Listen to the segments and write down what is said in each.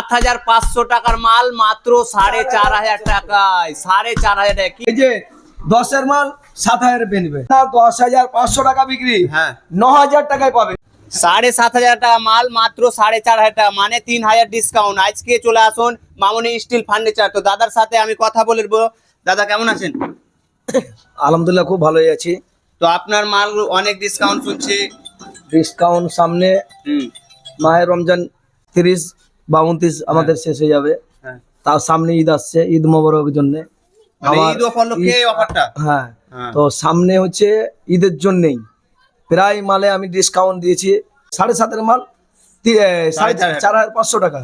7,500 টাকার মাল মাত্র 4,500 টাকায়। 4,500 টাকা। এই যে 10-এর মাল 7,000 বেনবে না, 10,500 টাকা বিক্রি, হ্যাঁ 9,000 টাকায় পাবে। 7,500 টাকা মাল মাত্র 4,500 টাকা, মানে 3,000 ডিসকাউন্ট। আজকে চলে আসুন মামুনি স্টিল ফার্নিচার। তো দাদার সাথে আমি কথা বলবো। দাদা কেমন আছেন? আলহামদুলিল্লাহ খুব ভালোই আছি। তো আপনার মাল অনেক ডিসকাউন্ট শুনছি। ডিসকাউন্ট সামনে মাহে রমজান 30 বা 29 আমাদের শেষ হয়ে যাবে। হ্যাঁ তার সামনে ঈদ আসছে, ঈদ মোবারকের জন্য। মানে ঈদ উপলক্ষে অফারটা। হ্যাঁ, তো সামনে হচ্ছে ঈদের জন্যই প্রায় মালে আমি ডিসকাউন্ট দিয়েছি। 7.5-এর মাল 4,500 টাকা,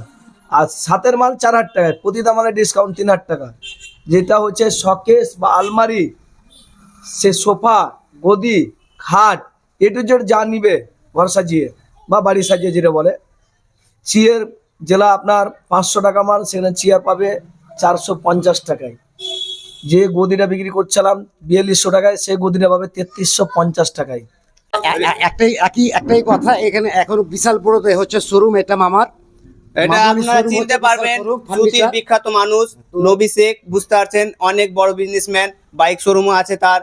আর 7-এর মাল 4,000 টাকা, প্রতিটা মালে ডিসকাউন্ট 3,000 টাকা। যেটা হচ্ছে শোকেস বা আলমারি, সে সোফা, গদি, খাট, এ টু জেড যা নিবে ঘর সাজিয়ে বা বাড়ি সাজিয়ে যেটা বলে। চেয়ার জেলা আপনার 500 টাকা মাল, সেখানে চেয়ার পাবে 450 টাকায়। যে গদিটা বিক্রি করছিলাম 4200 টাকায়, সেই গদিটা পাবে 3350 টাকায়। একটাই কথা, এখানে এখন বিশাল বড় হচ্ছে শোরুম, এটা মামার। এটা আপনারা চিনতে পারবেন, সুতির বিখ্যাত মানুষ নবী শেখ, বুঝতে পারছেন, অনেক বড় বিজনেসম্যান। বাইক শোরুমও আছে তার,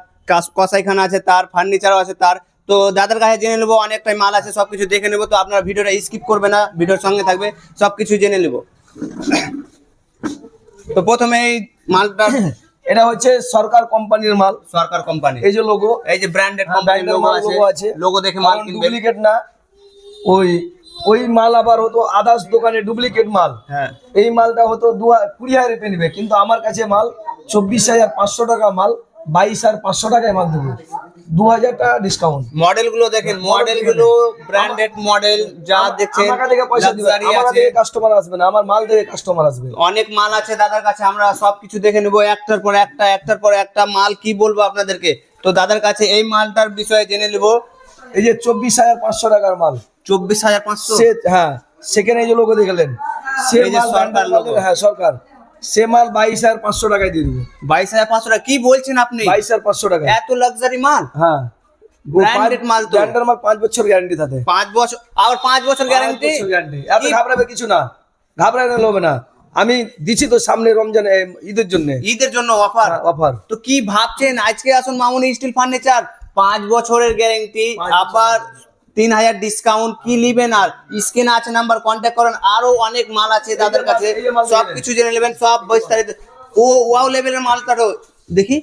কসাইখানা আছে তার, ফার্নিচারও আছে তার। তো দাদার কাছে জেনে নেবো, অনেকটাই মাল আছে, সবকিছু দেখে নেবো। তো আপনারা ভিডিওটা স্কিপ করবে না, ভিডিওর সঙ্গে থাকবে, সবকিছু জেনে নেবো। তো প্রথমে এই মালটা এটা হচ্ছে সরকার কোম্পানির মাল। সরকার কোম্পানি, এই যে লোগো, এই যে ব্র্যান্ডেড কোম্পানির লোগো আছে, লোগো দেখে মাল কিনবেন। ডুপ্লিকেট না, ওই মাল আবার হতো আদার্স দোকানে ডুপ্লিকেট মাল। হ্যাঁ এই মালটা হতো 20,000 পেয়ে, কিন্তু আমার কাছে মাল 24,500 টাকা মাল, 22,500 টাকায় মাল দেবো, 2,000 টাকা ডিসকাউন্ট। মডেল গুলো দেখেন, মডেল গুলো ব্র্যান্ডেড মডেল যা দেখছেন। আমার কাছে পয়সা দিবে, আমার কাছে কাস্টমার আসবে না, আমার মাল দেখে কাস্টমার আসবে। অনেক মাল আছে দাদার কাছে, আমরা সবকিছু দেখে নেবো একটার পর একটা মাল। কি বলবো আপনাদেরকে, তো দাদার কাছে এই মালটার বিষয়ে জেনে নেবো। এই যে 24,500 টাকার মাল, 24,500। হ্যাঁ, সেখানে এই যে লোগো দেখলেন, সে এই যে মাল সরকার লোগো। হ্যাঁ সরকার, সে মাল 22,500 টাকায় দিয়ে দিবে। 22,500 টাকা? কি বলছেন আপনি? 22,500 টাকা, এত লাক্সারি মাল? হ্যাঁ ব্র্যান্ডেড মাল তো। ব্র্যান্ডের মাল 5 বছর গ্যারান্টি থাকে। 5 বছর? আবার 5 বছর গ্যারান্টি? এত ঘাবড়াবে কিছু না, ঘাবড়ানো হবে না। আমি দিছি তো সামনে রমজান ঈদের জন্য, ঈদের জন্য অফার। অফার। তো কি ভাবছেন, আজকে আসুন মামুনি স্টিল ফার্নিচার, 5 বছরের গ্যারান্টি, আবার 3,000 ডিসকাউন্ট। কি নেবেন আর? স্ক্রিনে আছে নাম্বার, কন্ট্যাক্ট করেন। আরো অনেক মাল আছে দাদার কাছে, সবকিছু জেনে নেবেন, সব বিস্তারিত। ওয়াও লেভেলের মালটা দেখি।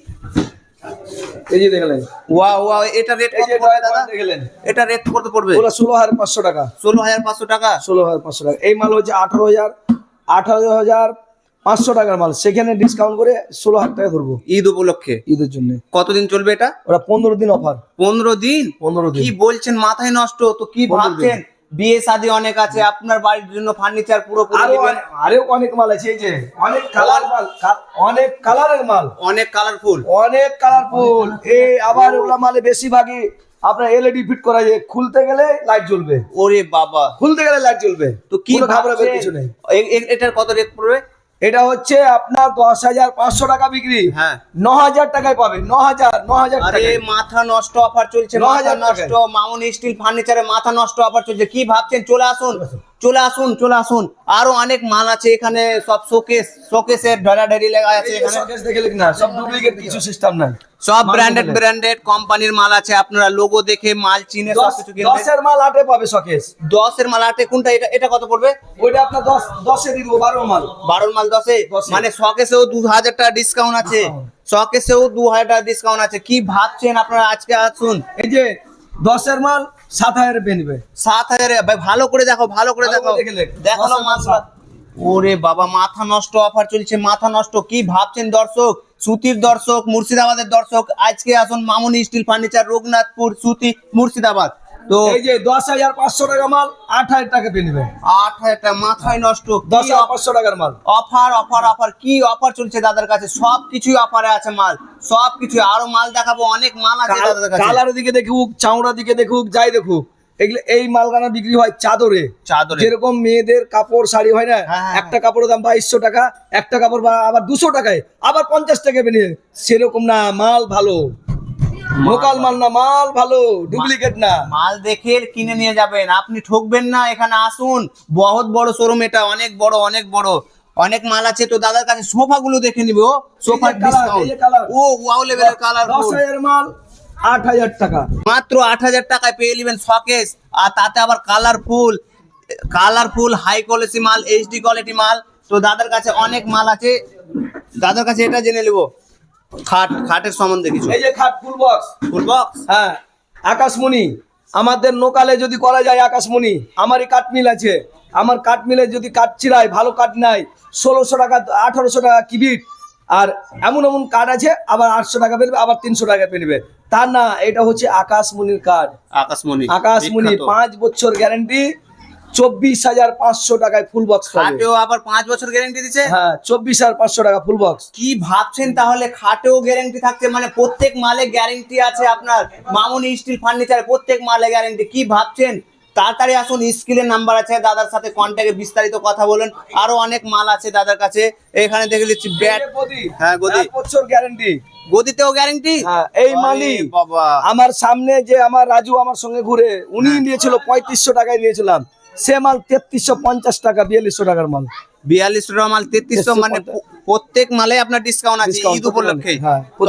এই যে দেখলেন, ওয়াও, এটা রেট কত পড়বে দাদা? দেখলেন, এটা রেট কত পড়বে? পুরো 16,500 টাকা। 16,500 টাকা? 16,500 টাকা। এই মাল হচ্ছে 18,500 টাকার মাল, সেখানে ডিসকাউন্ট করে 16,000 টাকা ধরবো ঈদ উপলক্ষে, ঈদের জন্য। কতদিন চলবে এটা? ওরা 15 দিন অফার। 15 দিন? 15 দিন। কি বলছেন, মাথায় নষ্ট। তো কি 15 ভাবছেন, বিয়ে শাদী অনেক আছে, আপনার বাড়ির জন্য ফার্নিচার পুরোপুরি নেবেন। আরো অনেক মাল আছে, এই যে অনেক কালার মাল, অনেক কালারের মাল, অনেক কালারফুল, অনেক কালারফুল। এই আবার ওগুলা মালে বেশিরভাগই আপনার এলইডি ফিট করা যায়, খুলতে গেলে লাইট জ্বলবে। ওরে বাবা, খুলতে গেলে লাইট জ্বলবে। তো কি ঘাবড়াবে কিছু নেই। এটার কত রেট পড়বে? এটা হচ্ছে আপনার 10,500 টাকা বিক্রি, হ্যাঁ 9,000 টাকায় পাবে। 9,000 আরে টাকায়। মাথা নষ্ট অফার চলছে, 9,000 মাথা নষ্ট। মামুনি স্টিল ফার্নিচারে মাথা নষ্ট অফার চলছে। কি ভাবছেন, চলে আসুন, চলে আসুন, চলে আসুন। আরো অনেক মাল আছে এখানে, সব শোকেসের ঢালাঢালি লেখা আছে এখানে। শোকেস দেখে লিখ না, সব ডুপ্লিকেট, কিছু সিস্টেম নাই, সব ব্র্যান্ডেড কোম্পানির মাল আছে। আপনারা লোগো দেখে মাল চিনে সবকিছু কিনবেন। 10-এর মাল 8-এ পাবে শোকেস। 10-এর মাল 8-এ? কোনটা এটা? এটা কত পড়বে? ওইটা আপনার 10-এ দিব, 12 মাল। 12 মাল 10-এ? মানে শোকেসেও 2,000 টাকা ডিসকাউন্ট আছে, শোকেসেও 2,000 টাকা ডিসকাউন্ট আছে। কি ভাবছেন আপনারা, আজকে আসুন। এই যে 10-এর মাল 7,000 পেয়ে নিবে। 7,000? ভাই ভালো করে দেখো, ভালো করে দেখো, দেখানো মাল। ওরে বাবা, মাথা নষ্ট অফার চলছে, মাথা নষ্ট। কি ভাবছেন দর্শক, সুতির দর্শক, মুর্শিদাবাদের দর্শক, আজকে আসুন মামুনি স্টিল ফার্নিচার, রঘুনাথপুর, সুতি, মুর্শিদাবাদ। তো এই যে 10,500 টাকা মাল 8,000 টাকা পেয়ে নিবে। 8,000 টাকা? মাথায় নষ্ট। 10,500 টাকার মাল। অফার অফার অফার, কি অফার চলছে দাদার কাছে? সবকিছুই অফারে আছে মাল, সবকিছু। আরো মাল দেখাবো, অনেক মাল আছে দাদার কাছে। কালারের দিকে দেখুক, চামড়ার দিকে দেখুক, যাই দেখুক, এগুলো এই মালখানা বিক্রি হয় চাদরে। যেরকম মেয়েদের কাপড় শাড়ি হয় না, একটা কাপড়ের দাম 2,200 টাকা, একটা কাপড় আবার 200 টাকায়, আবার 50 টাকা বেরিয়ে, সেরকম না, মাল ভালো। লোকাল মাল না, মাল ভালো, ডুপ্লিকেট না। মাল দেখে কিনে নিয়ে যাবেন, আপনি ঠকবেন না। এখানে আসুন, বহুত বড় শোরুম, এটা অনেক বড় অনেক বড়, অনেক মাল আছে। তো দাদার কাছে সোফা গুলো দেখে নিবে, ও সোফার ডিসকাউন্ট, ও ওয়াও লেভেলের কালার, 10,000 মাল 8,000 টাকা, মাত্র 8,000 টাকায় পেয়ে নেবেন শোকেস, আর তাতে আবার কালারফুল হাই কোয়ালিটি মাল, এইচডি কোয়ালিটি মাল। তো দাদার কাছে অনেক মাল আছে, দাদার কাছে এটা জেনে নেবো খাটের সম্বন্ধে কিছু। এই যে খাট ফুল বক্স, ফুল বক্স, হ্যাঁ আকাশমণি, আমাদের লোকালে যদি করা যায় আকাশমণি, আমারই কাঠ মিল আছে, আমার কাঠ মিলে যদি কাঠ চিরাই, ভালো কাঠ নাই, 1600 টাকা 1800 টাকা কিবিট, আর এমন এমন কাঠ আছে আবার 800 টাকা পেয়ে নেবে, আবার 300 টাকা পেয়ে নেবে। তা না, এটা হচ্ছে আকাশমণির কাঠ। আকাশমণি 5 বছর গ্যারান্টি, 24,500 টাকায় ফুল বক্স পাবে। খাটেও আবার 5 বছর গ্যারান্টি দিচ্ছে। হ্যাঁ 24,500 টাকা ফুল বক্স। কি ভাবছেন তাহলে, খাটেও গ্যারান্টি থাকছে, মানে প্রত্যেক মালে গ্যারান্টি আছে আপনার। মামুনি স্টিল ফার্নিচার প্রত্যেক মালে গ্যারান্টি, কি ভাবছেন? তাড়াতাড়ি আসুন, স্ক্রিনের নাম্বার আছে, দাদার সাথে কন্ট্যাক্টে বিস্তারিত কথা বলেন। আরো অনেক মাল আছে দাদার কাছে। এখানে দেখে নিচ্ছি ব্যাট, হ্যাঁ গদি, 1 বছর গ্যারান্টি, গদিতেও গ্যারান্টি। হ্যাঁ এই মালি বাবা, আমার সামনে যে আমার রাজু আমার সঙ্গে ঘুরে, উনি নিয়েছিল 3500 টাকায় নিয়েছিলাম, সে মাল 3350 টাকা, 4200 টাকার মাল, 4200 টাকা মাল 3300, মানে প্রত্যেক মালে আপনার ডিসকাউন্ট আছে ঈদ উপলক্ষে। হ্যাঁ, তো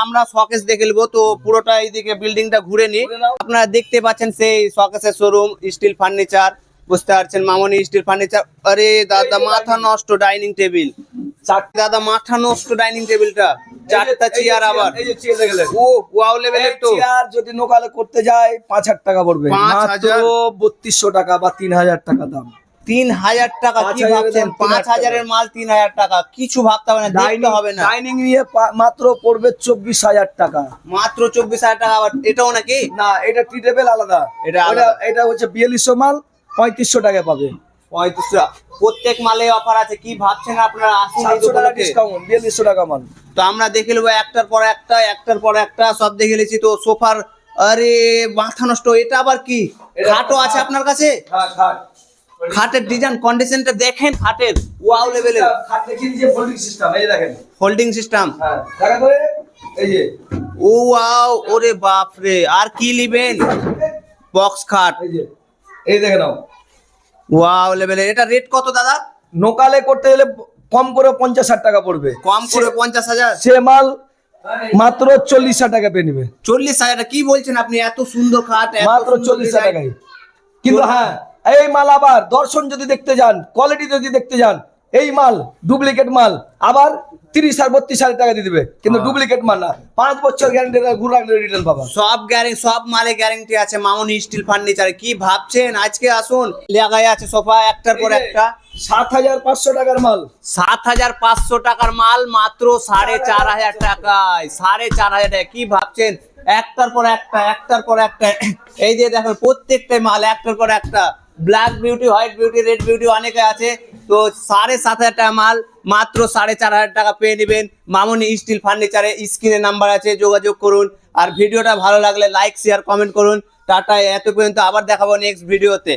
আমরা শোকেস দেখে নেবো, তো পুরোটা এইদিকে বিল্ডিংটা ঘুরে নি। আপনারা দেখতে পাচ্ছেন সেই শোকেসের শোরুম, স্টিল ফার্নিচার, বুঝতে পারছেন, মামুনি স্টিল ফার্নিচার। আরে দাদা মাথা নষ্ট ডাইনিং টেবিল, দাদা মাথা নষ্ট ডাইনিং টেবিলটা, 4টা চেয়ার, আবার এই যে চেয়ার দেখলেন, ও ওয়াও লেভেলের। তো চেয়ার যদি লোকালে করতে যায় 5,000 টাকা পড়বে, 5,000 মাত্র 3200 টাকা বা 3,000 টাকা দাম। 3,000 টাকা, কি 5,000 ভাবছেন? 5,000 এর মাল 3,000 টাকা, কিছু ভাবতে হবে না, দেখতে হবে না। ডাইনিং নিয়ে মাত্র পড়বে 24,000 টাকা, মাত্র 24,000 টাকা। আবার এটাও নাকি? না এটা টি টেবিল আলাদা, এটা আলাদা। এটা হচ্ছে 4200 মাল 3500 টাকায় পাবে। 3500 প্রত্যেক মালে অফার আছে, কি ভাবছেন আপনারা? আসুন, এই 700 টাকা দোকানে। ডিসকাউন্ট, 4200 টাকা মাল। তো আমরা দেখে নেবো একটার পর একটা সব দেখে নিয়েছি। তো সোফার, আরে মাথা নষ্ট, এটা আবার কি? খাটও আছে আপনার কাছে? হ্যাঁ খাট, খাটের ডিজাইন কন্ডিশনটা দেখেন, খাটের ওয়াও লেভেলের খাট দেখিয়ে যে ফোল্ডিং সিস্টেম, এই দেখেন হোল্ডিং সিস্টেম। হ্যাঁ দেখা করে, এই যে ও ওয়াও, ওরে বাপ রে, আর কি নেবেন? বক্স খাট, এই দেখে নাও, ওয়াও লেভেলের। এটা রেট কত দাদা? নোকালে করতে গেলে কম করে 50,000 টাকা পড়বে, কম করে 50,000? সে মাল মাত্র 40,000 টাকা পেয়ে নেবে। 40,000 টাকা? কি বলছেন আপনি? এত সুন্দর খাট, এত মাত্র সুন্দর 40,000 design। টাকায়। কিন্তু হ্যাঁ এই মাল আবার দর্শন যদি দেখতে যান, কোয়ালিটি যদি দেখতে যান, এই মাল ডুপ্লিকেট মাল আবার 30 আর 32,000 টাকা দিয়ে দিবে, কিন্তু ডুপ্লিকেট মাল না, 5 বছর গ্যারান্টি, ঘুরে রাখলে রিটার্ন পাবা। সব গ্যারান্টি, সব মালে গ্যারান্টি আছে মামুনি স্টিল ফার্নিচারে। কি ভাবছেন? আজকে আসুন, লাগাই আছে সোফা একটার পর একটা। 7,500 টাকার মাল, 7,500 টাকার মাল মাত্র 4,500 টাকায়, 4,500 টাকা। কি ভাবছেন? একটার পর একটা এই যে দেখেন, প্রত্যেকটা মাল একটার পর একটা। Black beauty, white beauty, red beauty অনেকে আছে। তো 7,500 টাকা মাল মাত্র 4,500 টাকা পেয়ে নেবেন মামুনি স্টিল ফার্নিচারে। স্ক্রিনে নাম্বার আছে, যোগাযোগ করুন। আর ভিডিওটা ভালো লাগলে লাইক, শেয়ার, কমেন্ট করুন। টাটা, এত পর্যন্ত, আবার দেখাবো নেক্সট ভিডিওতে।